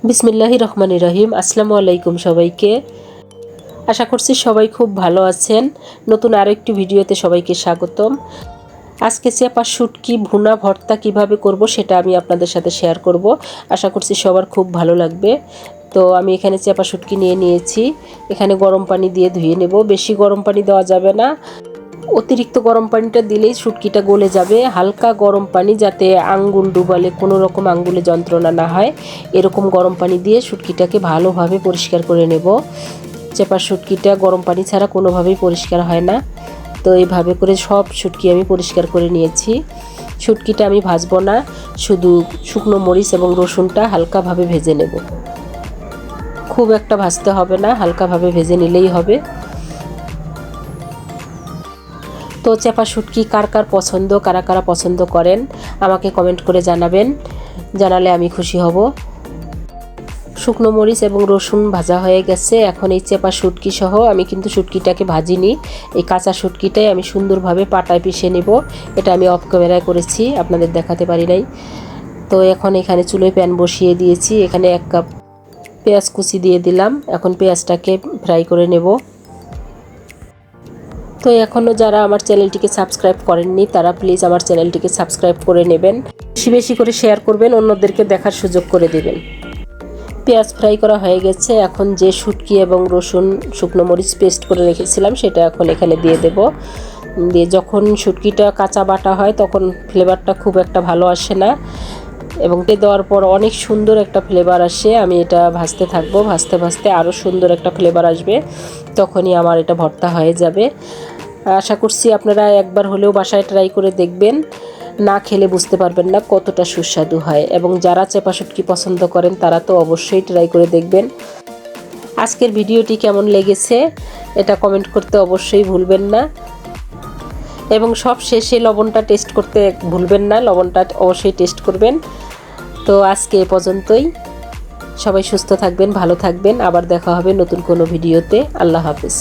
বিসমিল্লাহির রহমানির রহিম। আসসালামু আলাইকুম সবাইকে। আশা করছি সবাই খুব ভালো আছেন। নতুন আরও একটি ভিডিওতে সবাইকে স্বাগতম। আজকে চেপা শুটকি ভুনা ভর্তা কিভাবে করব সেটা আমি আপনাদের সাথে শেয়ার করব। আশা করছি সবার খুব ভালো লাগবে। তো আমি এখানে চেপা শুটকি নিয়ে নিয়েছি। এখানে গরম পানি দিয়ে ধুয়ে নেব। বেশি গরম পানি দেওয়া যাবে না, অতিরিক্ত গরম পানিটা দিলেই শুটকিটা গলে যাবে। হালকা গরম পানি, যাতে আঙ্গুল ডুবালে কোনো রকম আঙ্গুলে যন্ত্রণা না হয়, এরকম গরম পানি দিয়ে শুটকিটাকে ভালোভাবে পরিষ্কার করে নেব। চেপা শুটকিটা গরম পানি ছাড়া কোনোভাবেই পরিষ্কার হয় না। তো এইভাবে করে সব শুটকি আমি পরিষ্কার করে নিয়েছি। শুটকিটা আমি ভাজবো না, শুধু শুকনো মরিচ এবং রসুনটা হালকাভাবে ভেজে নেব। খুব একটা ভাজতে হবে না, হালকাভাবে ভেজে নিলেই হবে। তো চেপা শুটকি কার কার পছন্দ, কারা কারা পছন্দ করেন আমাকে কমেন্ট করে জানাবেন। জানালে আমি খুশি হব। শুকনো মরিচ এবং রসুন ভাজা হয়ে গেছে। এখন এই চেপা শুটকি সহ, আমি কিন্তু শুটকিটাকে ভাজিনি, এই কাঁচা শুটকিটাই আমি সুন্দরভাবে পাটায় পিষে নেব। এটা আমি অফ ক্যামেরায় করেছি, আপনাদের দেখাতে পারি নাই। তো এখন এখানে চুলোয় প্যান বসিয়ে দিয়েছি। এখানে 1 কাপ পেঁয়াজ কুচি দিয়ে দিলাম। এখন পেঁয়াজটাকে ফ্রাই করে নেব। তো এখনও যারা আমার চ্যানেলটিকে সাবস্ক্রাইব করেননি তারা প্লিজ আমার চ্যানেলটিকে সাবস্ক্রাইব করে নেবেন। বেশি বেশি করে শেয়ার করবেন, অন্যদেরকে দেখার সুযোগ করে দেবেন। পেঁয়াজ ফ্রাই করা হয়ে গেছে। এখন যে শুটকি এবং রসুন শুকনো মরিচ পেস্ট করে রেখেছিলাম সেটা এখন এখানে দিয়ে দেব। দিয়ে যখন শুটকিটা কাঁচা বাটা হয় তখন ফ্লেভারটা খুব একটা ভালো আসে না, এবং দেওয়ার পর অনেক সুন্দর একটা ফ্লেভার আসে। আমি এটা ভাজতে থাকবো, ভাজতে ভাজতে আরও সুন্দর একটা ফ্লেভার আসবে, তখনই আমার এটা ভর্তা হয়ে যাবে। আশা করছি আপনারা একবার হলেও বাসায় ট্রাই করে দেখবেন। না খেলে বুঝতে পারবেন না কতটা সুস্বাদু হয়, এবং যারা চেপা শুটকি পছন্দ করেন তারা তো অবশ্যই ট্রাই করে দেখবেন। আজকের ভিডিওটি কেমন লেগেছে এটা কমেন্ট করতে অবশ্যই ভুলবেন না, এবং সব শেষে লবণটা টেস্ট করতে ভুলবেন না, লবণটা অবশ্যই টেস্ট করবেন। তো আজকে এ পর্যন্তই। সবাই সুস্থ থাকবেন, ভালো থাকবেন। আবার দেখা হবে নতুন কোনো ভিডিওতে। আল্লাহ হাফেজ।